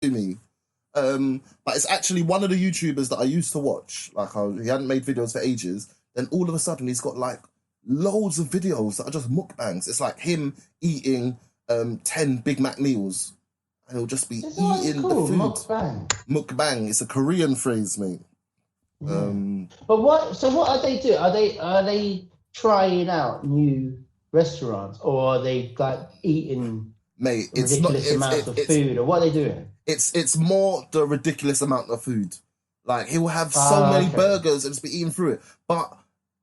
to me. But it's actually one of the YouTubers that I used to watch. Like, he hadn't made videos for ages. Then all of a sudden, he's got like loads of videos that are just mukbangs. It's like him eating 10 Big Mac meals. And he'll just be eating the food. Mukbang. Mukbang. It's a Korean phrase, mate. Yeah. But what are they doing? Are they trying out new restaurants, or are they like eating ridiculous amounts of food, or what are they doing? It's more the ridiculous amount of food. Like, he will have so many burgers and just be eating through it. But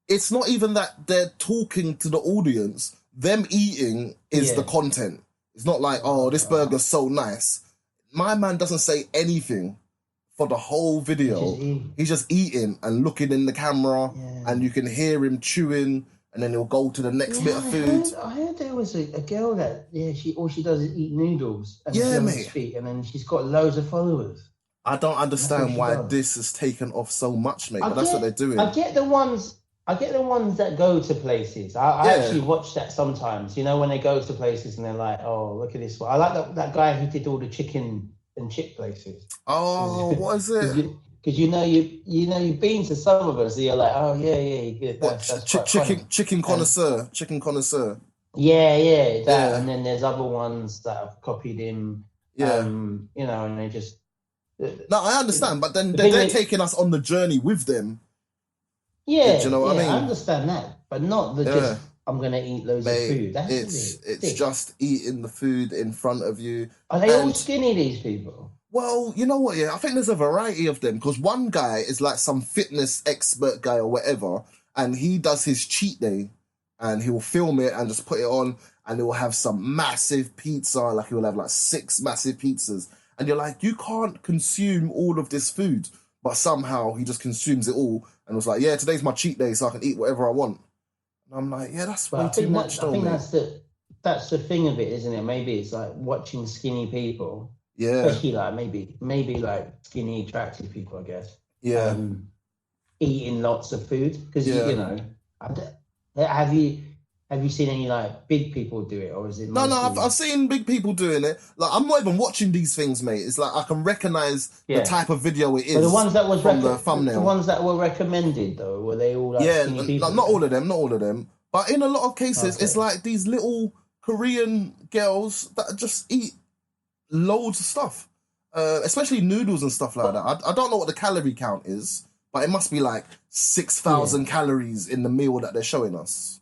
it's not even that they're talking to the audience. Them eating is the content. It's not like, oh, this burger's so nice. My man doesn't say anything for the whole video. He's just eating and looking in the camera, and you can hear him chewing, and then he'll go to the next bit of food. I heard there was a girl that all she does is eat noodles and mate. Feet, and then she's got loads of followers. I don't understand why this has taken off so much, mate. But that's what they're doing. I get the ones that go to places. I actually watch that sometimes. You know, when they go to places and they're like, "Oh, look at this one." I like that guy who did all the chicken and chip places. Oh, what is it? Because you've been to some of us, so you're like, oh yeah, that's chicken connoisseur, chicken connoisseur. Yeah, that, and then there's other ones that have copied him. And they just. No, I understand, but then they're taking us on the journey with them. Yeah, do you know what I mean? I understand that, but not just I'm gonna eat loads of food. It's just eating the food in front of you. Are they all skinny, these people? Well, you know what? Yeah, I think there's a variety of them, because one guy is like some fitness expert guy or whatever, and he does his cheat day, and he will film it and just put it on, and he will have some massive pizza, like he will have like 6 massive pizzas. And you're like, you can't consume all of this food. But somehow he just consumes it all and was like, yeah, today's my cheat day, so I can eat whatever I want. And I'm like, yeah, that's way too much, though. I think that's the thing of it, isn't it? Maybe it's like watching skinny people. Yeah. Especially like maybe like skinny, attractive people, I guess. Yeah. Eating lots of food. Because, have you seen any like big people do it, or is it? No, I've seen big people doing it. Like, I'm not even watching these things, mate. It's like I can recognize the type of video it is. But the ones that was from the thumbnail, the ones that were recommended though, were they all like skinny people? Not all of them. But in a lot of cases, it's like these little Korean girls that just eat loads of stuff, especially noodles and stuff like that. I don't know what the calorie count is, but it must be like 6,000 calories in the meal that they're showing us.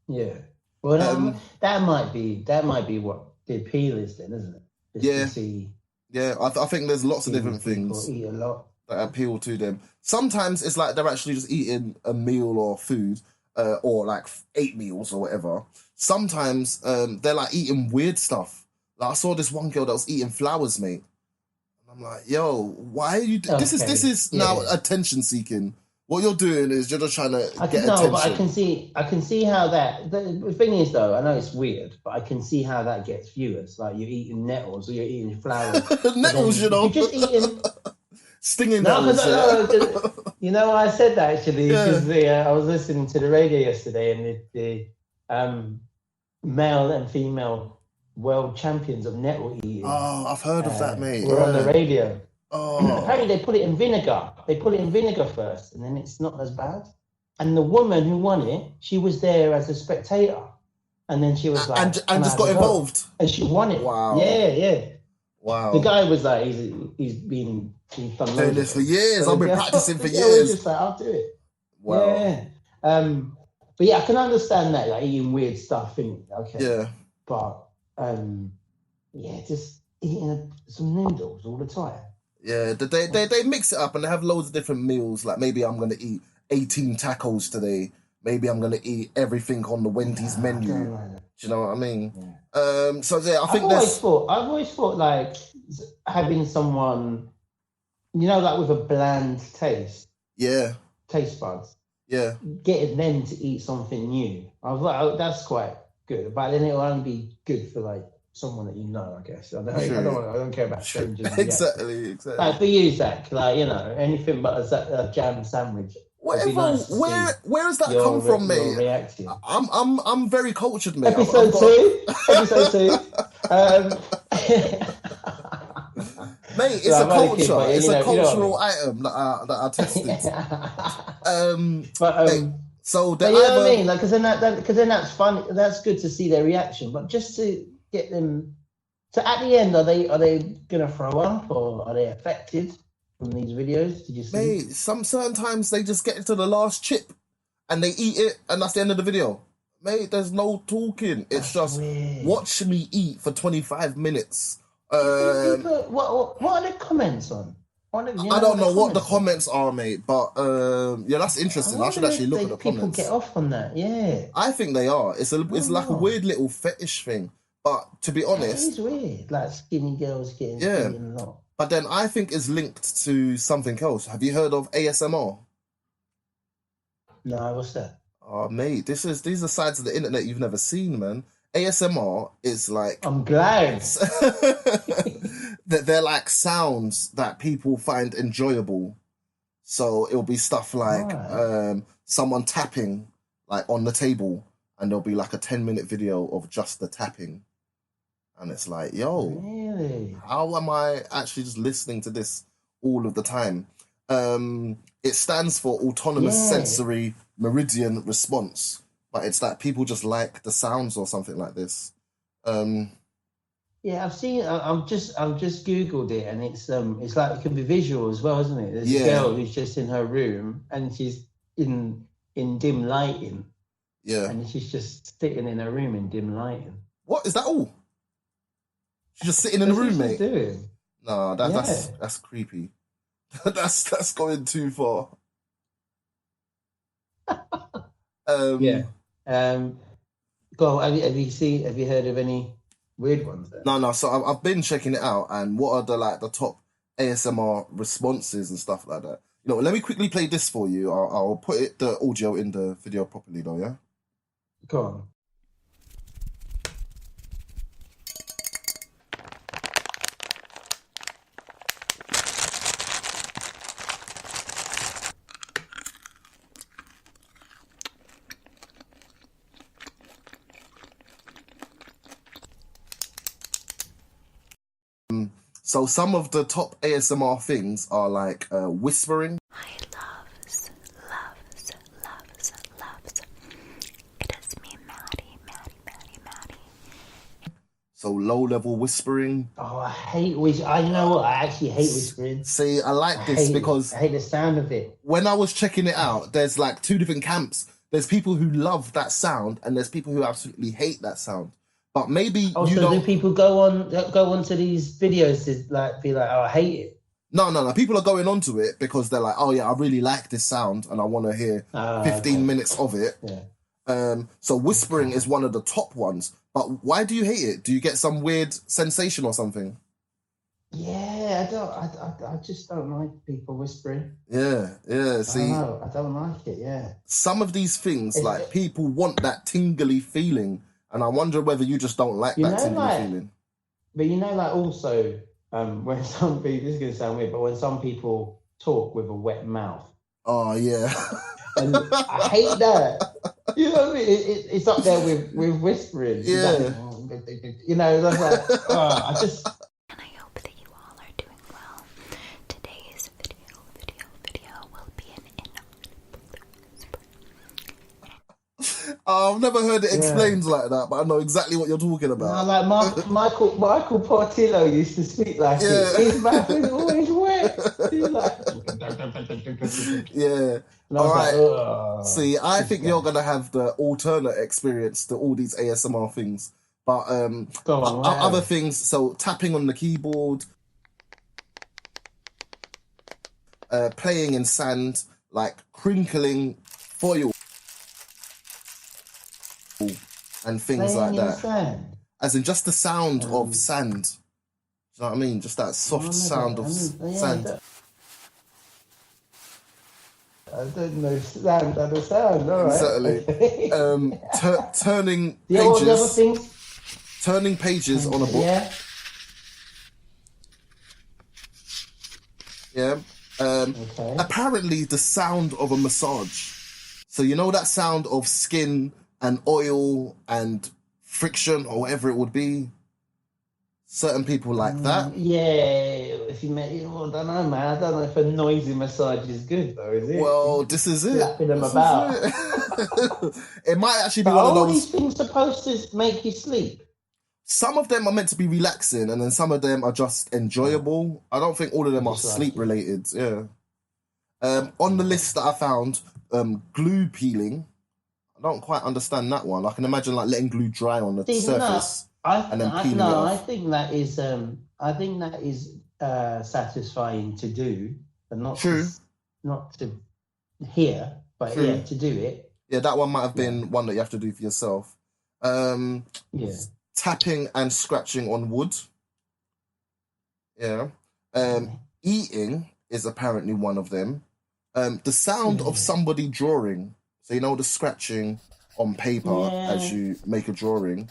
Yeah, well, that might be what the appeal is, then, isn't it? To see I think there's lots of different things eat a lot that appeal to them. Sometimes it's like they're actually just eating a meal or food, or like 8 meals or whatever. Sometimes they're like eating weird stuff. Like, I saw this one girl that was eating flowers, mate. And I'm like, yo, why are you? This is now attention seeking. What you're doing is you're just trying to get attention. No, but I can see how that. The thing is, though, I know it's weird, but I can see how that gets viewers. Like, you're eating nettles or you're eating flowers. Nettles, you know. You're just eating stinging nettles. You know why I said that, actually? Because I was listening to the radio yesterday, and the male and female world champions of nettle eating. Oh, I've heard of that, mate. We're on the radio. Oh. Apparently they put it in vinegar. They put it in vinegar first, and then it's not as bad. And the woman who won it, she was there as a spectator, and then she was like, and just got involved, and she won it. Wow. Yeah. Wow. The guy was like, he's been done doing this for years. So I've been practicing for years. I was just like, I'll do it. Wow. Yeah. But yeah, I can understand that, like eating weird stuff, okay. Yeah. But just eating some noodles all the time. Yeah, they mix it up and they have loads of different meals. Like, maybe I'm going to eat 18 tacos today. Maybe I'm going to eat everything on the Wendy's menu. Do you know what I mean? Yeah. I think I've always thought like having someone, like with a bland taste. Yeah. Taste buds. Yeah. Getting them to eat something new. I was like, oh, that's quite good. But then it'll only be good for like someone that I guess. I don't care about strangers. Exactly. Like for you, Zach, like, anything but a jam sandwich. Whatever. Nice where has that come from, mate? I'm very cultured, mate. Episode 2. Mate, it's a culture. It's a cultural item that I tested. So but you know what I mean? Like, because then that's fun. That's good to see their reaction. But just to get them. So at the end, are they gonna throw up or are they affected from these videos? Did you see? Mate, some certain times they just get to the last chip and they eat it, and that's the end of the video. Mate, there's no talking. It's just weird. Watch me eat for 25 minutes. What are the comments on? I don't know what the comments are, mate, but yeah, that's interesting. I should actually look at the comments. People get off on that, yeah. I think they are. It's like a weird little fetish thing. But to be honest, it's weird, like skinny girls getting eaten a lot. But then I think it's linked to something else. Have you heard of ASMR? No, what's that? Oh, mate, these are sides of the internet you've never seen, man. ASMR is like... I'm glad. They're like sounds that people find enjoyable. So it'll be stuff like someone tapping like on the table, and there'll be like a 10-minute video of just the tapping. And it's like, yo, really? How am I actually just listening to this all of the time? It stands for Autonomous Sensory Meridian Response, but it's that people just like the sounds or something like this. Yeah, I've seen. I've just googled it, and it's like it can be visual as well, isn't it? There's a girl who's just in her room, and she's in dim lighting. Yeah, and she's just sitting in her room in dim lighting. What is that all? She's just sitting in the room, mate. Doing? No, that's creepy. that's going too far. Yeah. Go on, have you heard of any weird ones then? No. So I've been checking it out, and what are the top ASMR responses and stuff like that? You know, let me quickly play this for you. I'll put the audio in the video properly, though. Yeah. Go on. So some of the top ASMR things are like whispering. My loves. It is me, Maddie. So low-level whispering. Oh, I hate whispering. You know what? I actually hate whispering. See, I like this because I hate the sound of it. When I was checking it out, there's like two different camps. There's people who love that sound, and there's people who absolutely hate that sound. But maybe do people go on to these videos to like be like, oh, I hate it? No. People are going onto it because they're like, oh yeah, I really like this sound and I want to hear 15 minutes of it. Yeah. So whispering is one of the top ones. But why do you hate it? Do you get some weird sensation or something? Yeah, I just don't like people whispering. Yeah. See, I don't like it. Yeah. Some of these things, people want that tingly feeling. And I wonder whether you just don't like that tingly feeling. But also, when some people, this is going to sound weird, but when some people talk with a wet mouth. Oh, yeah. And I hate that. You know what I mean? It's up there with whispering. Yeah. That's like, I just... And I hope that you all are doing well. Today's video will be an I've never heard it explained like that, but I know exactly what you're talking about. No, like Michael Portillo used to speak like it. His mouth is always wet. He's like... Yeah. All right. See, I think you're going to have the alternate experience to all these ASMR things. But other things, so tapping on the keyboard, playing in sand, like crinkling foil and things like that. Sand. As in just the sound of sand. Do you know what I mean? Just that soft sound of sand. I don't know sound. All right. Certainly. Turning pages. Turning pages on a book. Yeah. Apparently, the sound of a massage. So you know that sound of skin and oil and friction or whatever it would be. Certain people like that. Yeah, if you make it, well, I don't know, man. I don't know if a noisy massage is good, though, is it? Well, this is it. Slapping them about. It might actually be But one of are all those. these things supposed to make you sleep? Some of them are meant to be relaxing, and then some of them are just enjoyable. I don't think all of them are sleep related. Yeah. On the list that I found, glue peeling. I don't quite understand that one. I can imagine like letting glue dry on the surface and then peeling it off. I think that is satisfying to do, but not to hear, but to do it. Yeah, that one might have been one that you have to do for yourself. Tapping and scratching on wood. Yeah. Eating is apparently one of them. The sound of somebody drawing. So you know the scratching on paper as you make a drawing.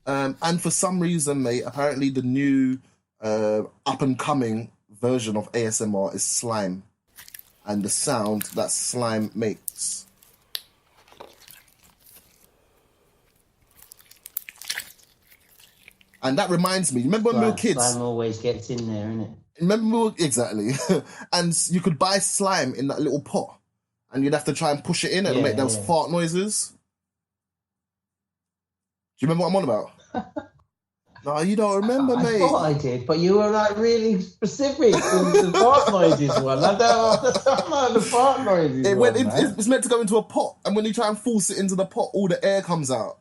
And for some reason, mate, apparently the new up-and-coming version of ASMR is slime. And the sound that slime makes. And that reminds me, remember when we were kids? Slime always gets in there, innit? Remember, exactly. And you could buy slime in that little pot. And you'd have to try and push it in and make those fart noises. Do you remember what I'm on about? No, you don't remember, mate. I thought I did, but you were like really specific with the fart noises one. I don't know the fart noises It's meant to go into a pot, and when you try and force it into the pot, all the air comes out.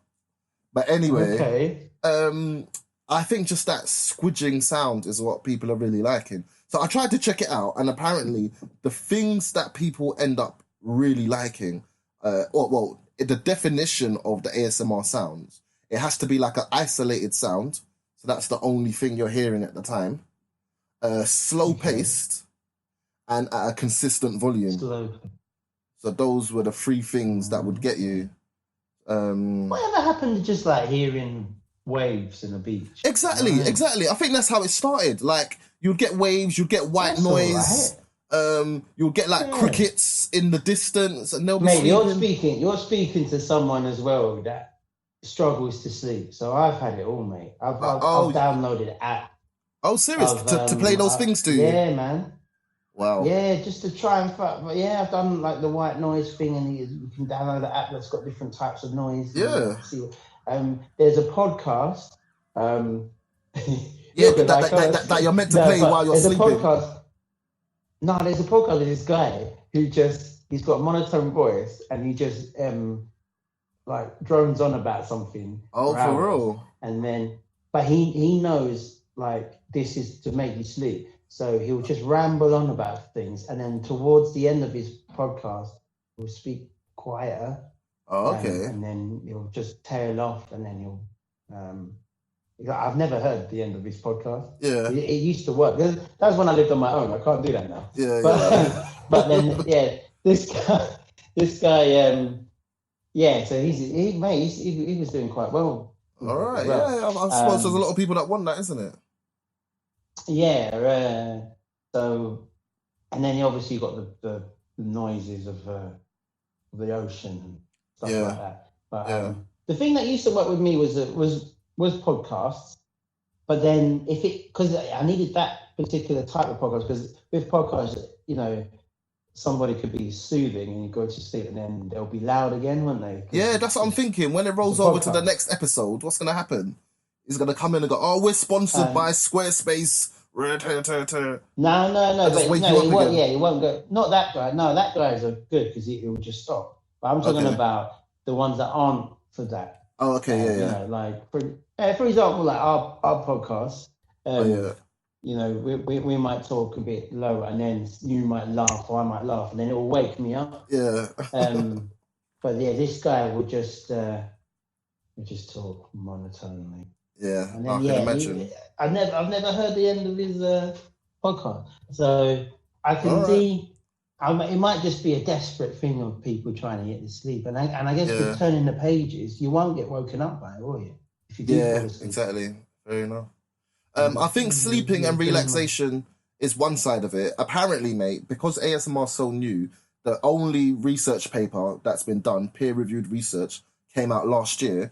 But anyway, I think just that squidging sound is what people are really liking. So I tried to check it out, and apparently the things that people end up really liking, the definition of the ASMR sounds, it has to be like an isolated sound. So that's the only thing you're hearing at the time. Slow-paced and at a consistent volume. So those were the three things that would get you. Whatever happened to just like hearing waves in the beach? Exactly. I think that's how it started. Like you'd get waves, you'd get white noise. Right. You'll get like crickets in the distance, and they'll be sleeping. You're speaking to someone as well that struggles to sleep. So I've had it all, mate. I've downloaded an app. Oh, serious? To play those things to you? Yeah, man. Wow. Yeah, just to try and fuck. But yeah, I've done like the white noise thing, and you can download the app that's got different types of noise. Yeah. There's a podcast. That you're meant to play while you're sleeping. There's a podcast with this guy who he's got a monotone voice, and he just like drones on about something. Oh, for real? And then, but he knows like this is to make you sleep. So he'll just ramble on about things, and then towards the end of his podcast, he'll speak quieter. Oh, okay. And then he'll just tail off, and then he'll. I've never heard the end of his podcast. Yeah. It used to work. That was when I lived on my own. I can't do that now. Yeah. But then, this guy. So he was doing quite well. All right. Yeah. I suppose there's a lot of people that want that, isn't it? Yeah, so, and then you obviously got the noises of the ocean and stuff like that. But the thing that used to work with me was podcasts. But then because I needed that particular type of podcast, because with podcasts, somebody could be soothing and you go to sleep and then they'll be loud again, won't they? Yeah, that's what I'm thinking. When it rolls over to the next episode, what's going to happen? He's going to come in and go, "Oh, we're sponsored by Squarespace." No. He won't go. Not that guy. No, that guy is good because he will just stop. But I'm talking about the ones that aren't for that. Oh, okay, Like for example, like our podcast. We might talk a bit lower, and then you might laugh or I might laugh, and then it will wake me up. Yeah. But yeah, this guy will just talk monotonely. Yeah, and then, I can imagine. I've never heard the end of his podcast, so I can see. It might just be a desperate thing of people trying to get to sleep, and I guess with turning the pages, you won't get woken up by it, will you? If you do fall asleep. Exactly. Fair enough. I think sleeping and relaxation is one side of it. Apparently, mate, because ASMR is so new, the only research paper that's been done, peer-reviewed research, came out last year.